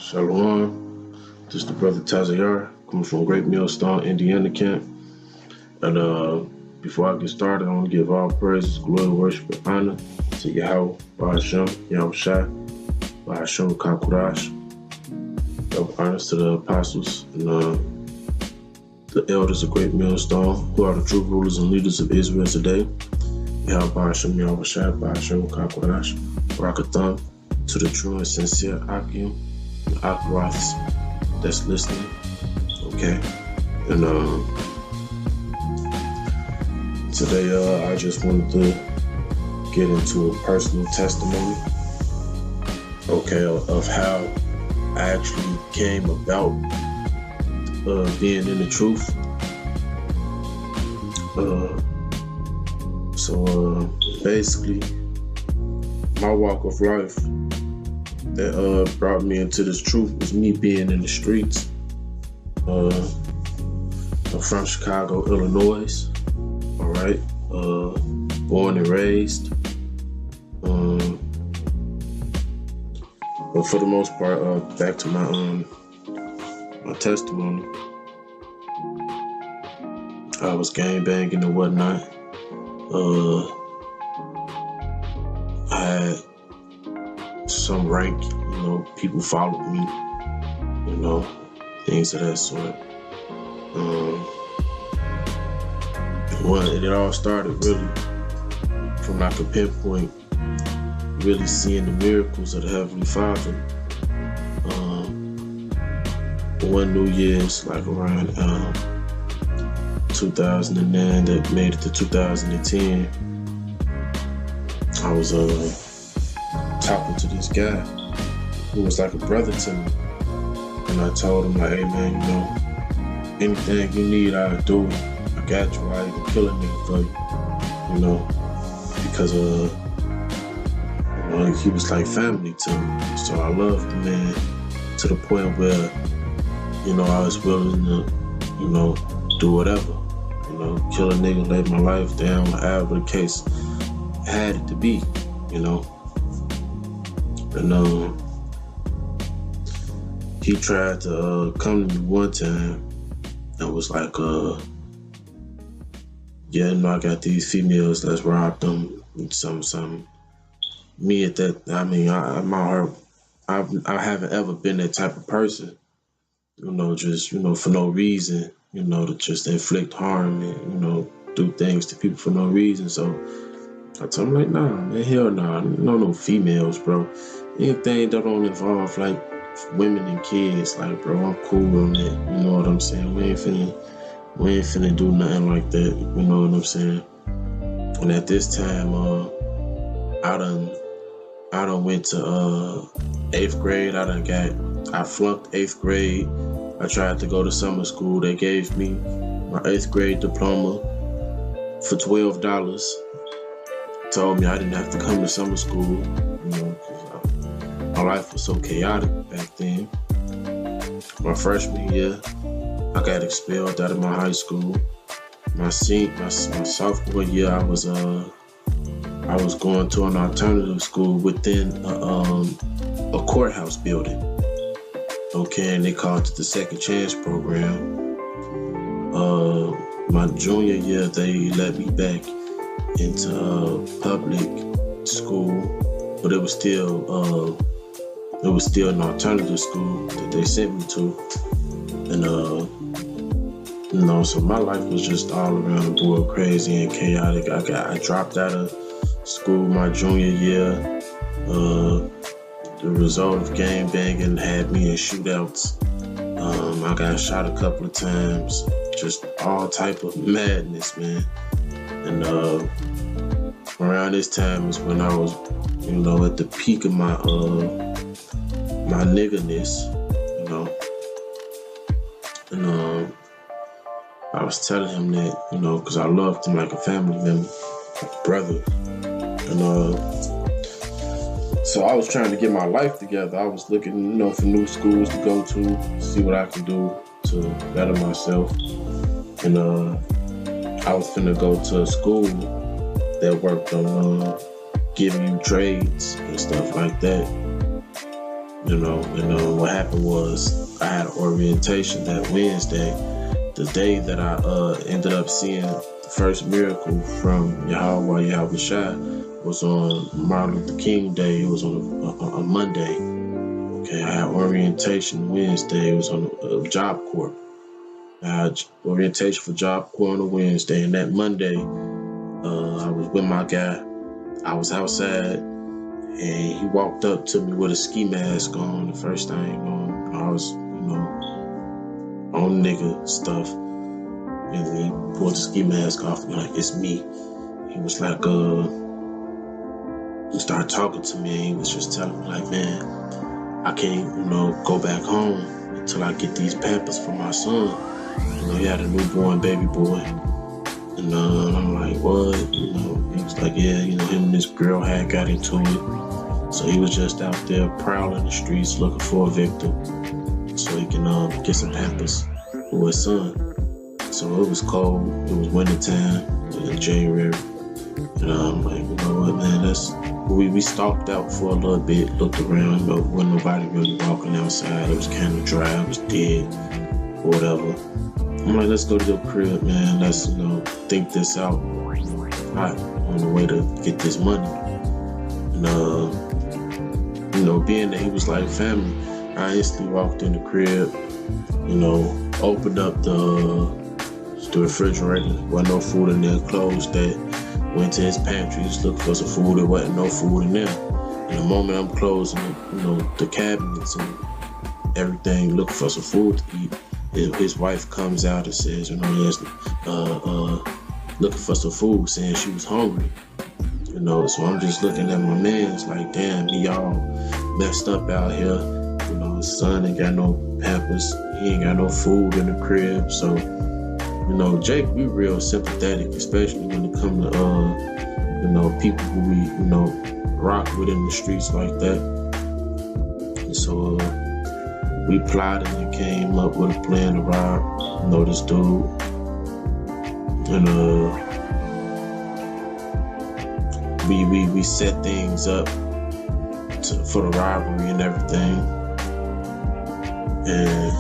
Shalom. This is the brother Tazayar coming from Great Millstone, Indiana camp. And before I get started, I want to give all praises, glory, worship, and honor to Yahweh, Bahashem, Yahweh Shai, Bahashem Kakurash. Honors to the apostles and the elders of Great Millstone, who are the true rulers and leaders of Israel today. Yahweh Bahashem, Yahweh Shai, Bahashem Kakurash, Barakatham, to the true and sincere Akim, and Akwaths that's listening. Okay. And today I just wanted to get into a personal testimony, okay, of how I actually came about being in the truth. Basically, my walk of life that brought me into this truth was me being in the streets. I'm from Chicago, Illinois. All right, born and raised. But for the most part, back to my testimony. I was gang banging and whatnot. I had some rank, people followed me, things of that sort. It all started really from like a pinpoint, really seeing the miracles of the Heavenly Father. One New Year's, like around 2009, that made it to 2010, I was talking to this guy who was like a brother to me, and I told him, like, hey man, anything you need, I'll do it. I got you. I even kill a nigga for you, because he was like family to me. So I loved the man to the point where, I was willing to, do whatever, kill a nigga, lay my life down, whatever the case had it to be, And he tried to come to me one time and was like, I got these females, let's rob them, and something. Me at that, my heart, I haven't ever been that type of person, just, for no reason, to just inflict harm and, do things to people for no reason. So I told him, like, nah, man, hell nah, no females, bro. Anything that don't involve, like, women and kids, like, bro, I'm cool on that, you know what I'm saying? We ain't finna do nothing like that, you know what I'm saying? And at this time, I done went to 8th grade. I flunked 8th grade. I tried to go to summer school. They gave me my 8th grade diploma for $12. Told me I didn't have to come to summer school, because my life was so chaotic back then. My freshman year, I got expelled out of my high school. My sophomore year, I was going to an alternative school within a courthouse building. Okay, and they called it the Second Chance program. My junior year, they let me back into public school, but it was still an alternative school that they sent me to, and so my life was just all around the board crazy and chaotic. I dropped out of school my junior year. The result of gang banging had me in shootouts. I got shot a couple of times. Just all type of madness, man. And around this time is when I was, at the peak of my niggerness, And I was telling him that, because I loved him like a family member, like a brother. And so I was trying to get my life together. I was looking, for new schools to go to, see what I can do to better myself. And I was finna go to a school that worked on giving you trades and stuff like that. And what happened was I had orientation that Wednesday. The day that I ended up seeing the first miracle from Yahweh Shai was on Martin Luther King Day. It was on a Monday. Okay, I had orientation Wednesday. It was on Job Corps. I had orientation for Job Corps on a Wednesday, and that Monday, I was with my guy. I was outside, and he walked up to me with a ski mask on. The first thing I was, on nigga stuff. And he pulled the ski mask off and like, it's me. He was like, he started talking to me, and he was just telling me like, man, I can't, go back home until I get these Pampers for my son. He had a newborn baby boy. And I'm like, what? He was like, yeah, him and this girl had got into it. So he was just out there prowling the streets looking for a victim so he can get some Pampers for his son. So it was cold, it was wintertime, in January. And I'm like, you know what, man, we stalked out for a little bit, looked around, wasn't nobody really walking outside. It was kind of dry, it was dead, or whatever. I'm like, let's go to your crib, man. Let's, think this out. On the way to get this money. And, being that he was like family, I instantly walked in the crib, opened up the refrigerator. Wasn't no food in there. Closed that. Went to his pantry, just looked for some food. There wasn't no food in there. And the moment I'm closing, the cabinets and everything, looking for some food to eat, his wife comes out and says, yes, looking for some food, saying she was hungry. So I'm just looking at my man. It's like, damn, he all messed up out here. His son ain't got no Pampers. He ain't got no food in the crib. So, Jake, we real sympathetic, especially when it comes to, people who we, rock with in the streets like that. And so, we plotted and came up with a plan to rob, this dude. And, we set things up for the robbery and everything. And,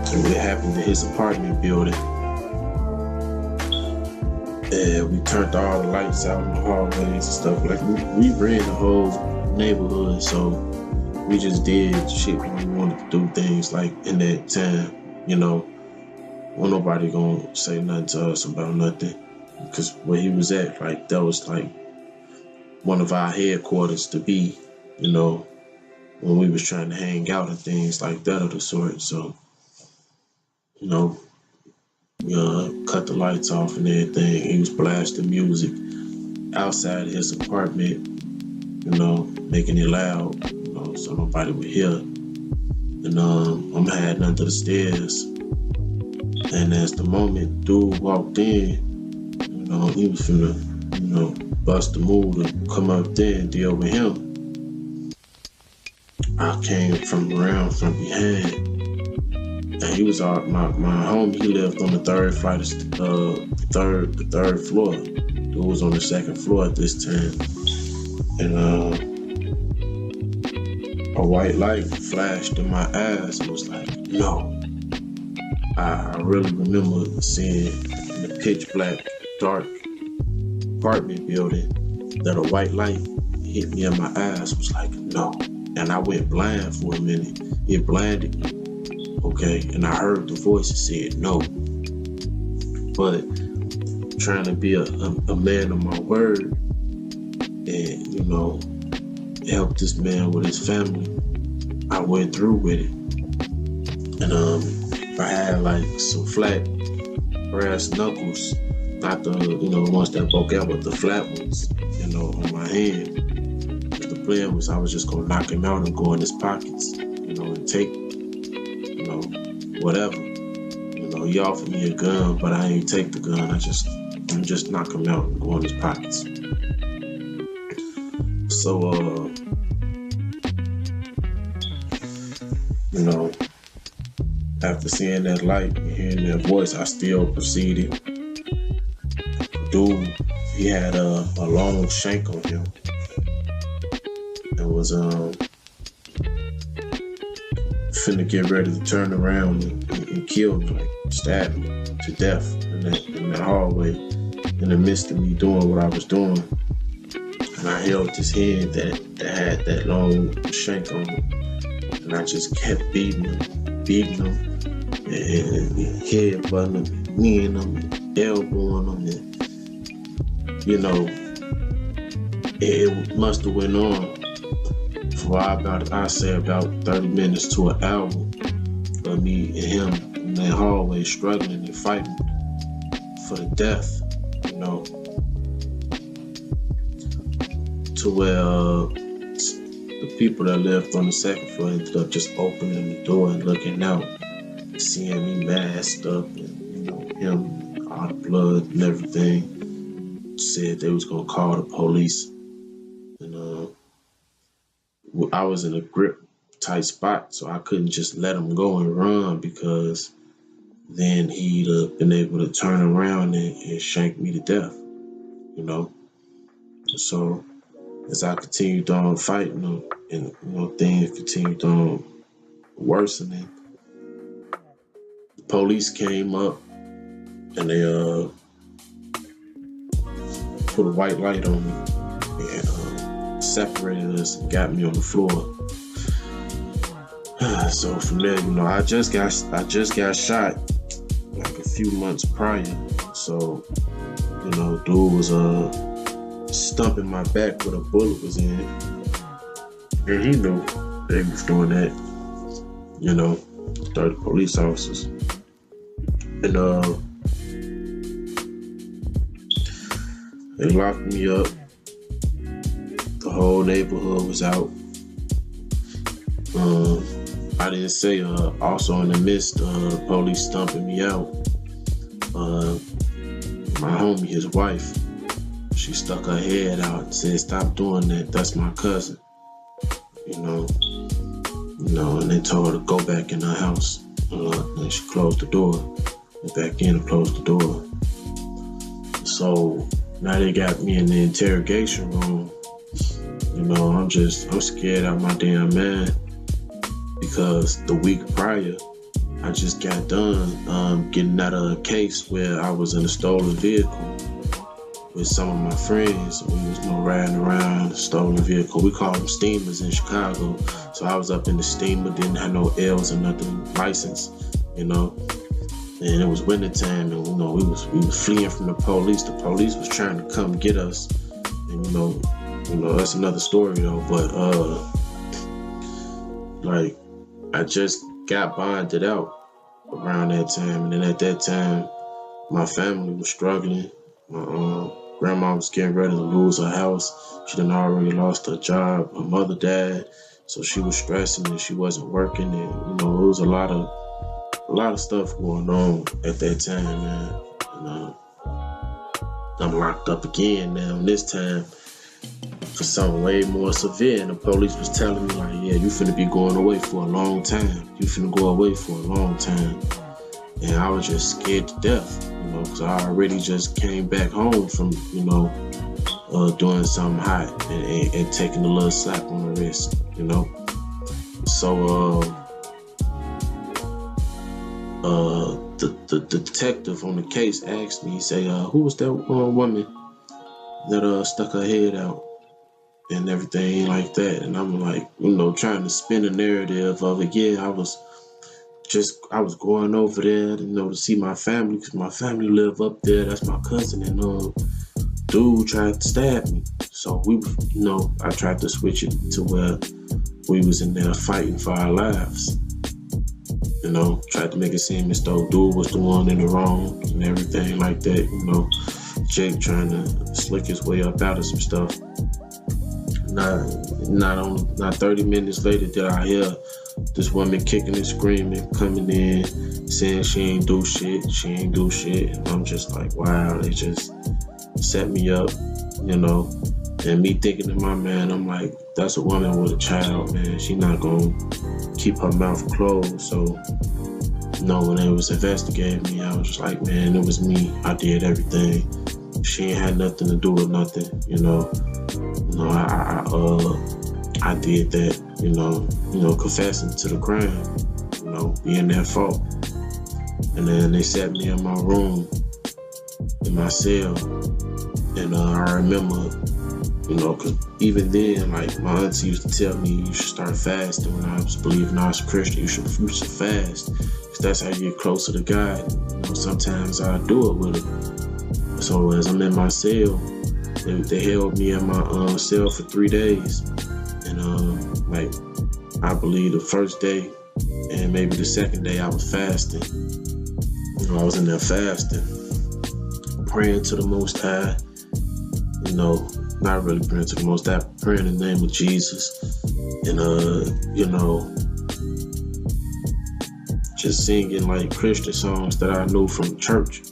and it happened at his apartment building. And we turned all the lights out in the hallways and stuff. Like, we ran the whole neighborhood, so we just did shit when we wanted to do things like in that time, Wasn't nobody gonna say nothing to us about nothing. Because where he was at, like, that was like one of our headquarters to be, when we was trying to hang out and things like that of the sort. So, cut the lights off and everything. He was blasting music outside his apartment, making it loud, so nobody would hear. And I'm heading under the stairs. And as the moment dude walked in, he was finna, bust the move to come up there and deal with him. I came from behind. And he was my homie. He lived on the third flight, the third floor. It was on the second floor at this time, and a white light flashed in my eyes. It was like, no. I really remember seeing in the pitch black, dark apartment building that a white light hit me in my eyes. It was like, no. And I went blind for a minute. It blinded me. Okay, and I heard the voice that said no. But trying to be a man of my word and, help this man with his family, I went through with it. And I had like some flat brass knuckles, not the ones that broke out, but the flat ones, on my hand. The plan was I was just gonna knock him out and go in his pockets, and take whatever. He offered me a gun, but I ain't take the gun. I'm just knock him out and go in his pockets. So, after seeing that light and hearing that voice, I still proceeded. Dude, he had a long shank on him. and was finna get ready to turn around and kill me, like stab me to death in that hallway in the midst of me doing what I was doing. And I held this hand that had that long shank on it. And I just kept beating him, and headbutting him, kneeing him, and elbowing him, and it must have went on for about 30 minutes to an hour of me and him in that hallway struggling and fighting for the death, to where the people that lived on the second floor ended up just opening the door and looking out, seeing me masked up and him, all the blood and everything. Said they was gonna call the police, and I was in a grip tight spot, so I couldn't just let him go and run, because then he'd have been able to turn around and shank me to death, So as I continued on fighting them, and things continued on worsening, the police came up and they put a white light on me and separated us and got me on the floor. So from there, I just got shot like a few months prior. So, dude was stumping my back where the bullet was in, and he knew they was doing that. 30 police officers, and they locked me up. The whole neighborhood was out. I didn't say, also in the midst of police stumping me out, my homie, his wife, she stuck her head out and said, "Stop doing that. That's my cousin." And they told her to go back in her house. And she closed the door. Went back in and closed the door. So now they got me in the interrogation room. I'm scared out of my damn mind, because the week prior, I just got done getting out of a case where I was in a stolen vehicle with some of my friends. We was riding around a stolen vehicle. We call them steamers in Chicago. So I was up in the steamer, didn't have no L's or nothing, license, and it was wintertime, and we was fleeing from the police. The police was trying to come get us, and that's another story though. But I just got bonded out around that time, and then at that time, my family was struggling. My grandma was getting ready to lose her house. She done already lost her job. Her mother died, so she was stressing and she wasn't working, and it was a lot of stuff going on at that time, man. And I'm locked up again now, and this time for something way more severe. And the police was telling me, like, "Yeah, you finna be going away for a long time. You finna go away for a long time." And I was just scared to death, because I already just came back home from, doing something hot and taking a little slap on the wrist, So, the detective on the case asked me, he said, "Who was that woman that stuck her head out and everything like that?" And I'm like, trying to spin a narrative of it. Yeah, I was going over there, to see my family, because my family live up there. That's my cousin, and dude tried to stab me. So we, I tried to switch it to where we was in there fighting for our lives. Tried to make it seem as though dude was the one in the wrong and everything like that. Jake trying to slick his way up out of some stuff. Not 30 minutes later did I hear this woman kicking and screaming, coming in, saying she ain't do shit. And I'm just like, wow, they just set me up, and me thinking in my mind, I'm like, that's a woman with a child, man. She not gonna keep her mouth closed. So, when they was investigating me, I was just like, man, it was me. I did everything. She ain't had nothing to do with nothing, I did that, confessing to the crime, being at fault. And then they sat me in my room, in my cell, and I remember, because even then, like, my auntie used to tell me you should start fasting when I was believing I was a Christian. You should fast, because that's how you get closer to God. Sometimes I do it with it. So as I'm in my cell, they held me in my cell for 3 days, and I believe the first day and maybe the second day I was fasting. I was in there fasting, praying to the Most High. Not really praying to the Most High, praying in the name of Jesus, and just singing like Christian songs that I knew from church.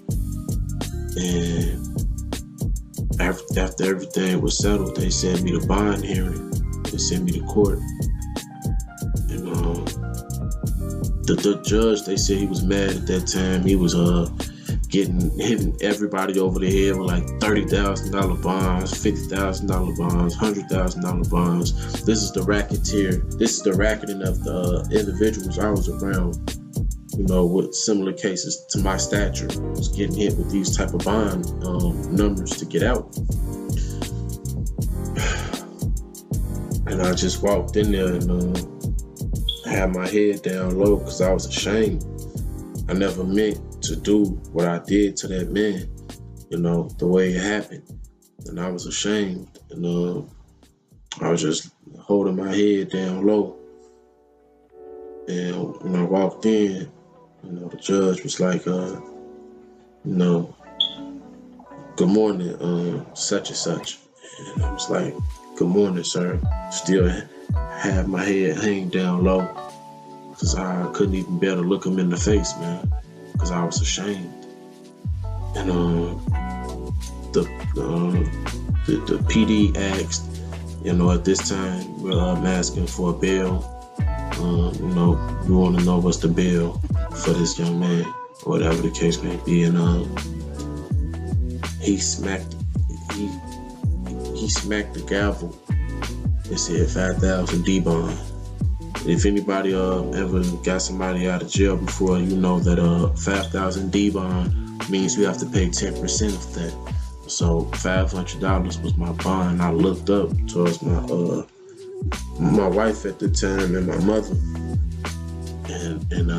And after everything was settled, they sent me to bond hearing. They sent me to court. And the judge, they said he was mad at that time. He was hitting everybody over the head with like $30,000 bonds, $50,000 bonds, $100,000 bonds. This is the racketeer. This is the racketing of the individuals I was around, with similar cases to my stature, was getting hit with these type of bond numbers to get out. And I just walked in there and had my head down low because I was ashamed. I never meant to do what I did to that man, the way it happened. And I was ashamed. And I was just holding my head down low. And when I walked in, the judge was like, good morning, such and such. And I was like, good morning, sir. Still had my head hanging down low because I couldn't even bear to look him in the face, man, because I was ashamed. And the PD asked, at this time, I'm asking for a bail. We want to know what's the bail for this young man, or whatever the case may be. And he smacked the gavel and said 5,000 D bond. If anybody ever got somebody out of jail before, that 5,000 D bond means you have to pay 10% of that. So $500 was my bond. I looked up towards my wife at the time and my mother, and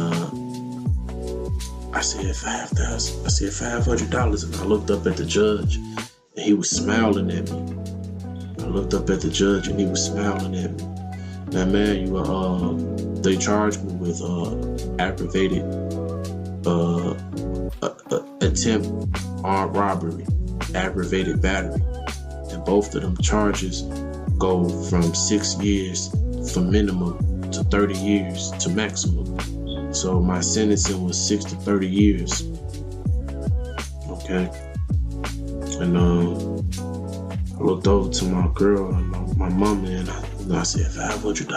I said 5,000. I said $500, and I looked up at the judge, and he was smiling at me. I looked up at the judge, and he was smiling at me. Now, man, they charged me with aggravated attempt armed robbery, aggravated battery, and both of them charges go from 6 years for minimum to 30 years to maximum. So my sentencing was 6 to 30 years. Okay. And I looked over to my girl and my mama, and I said $500.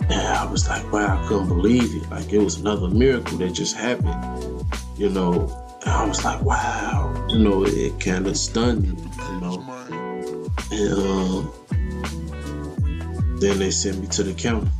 And I was like, wow, I couldn't believe it. Like, it was another miracle that just happened, And I was like, wow, it kind of stunned me, And then they sent me to the counter.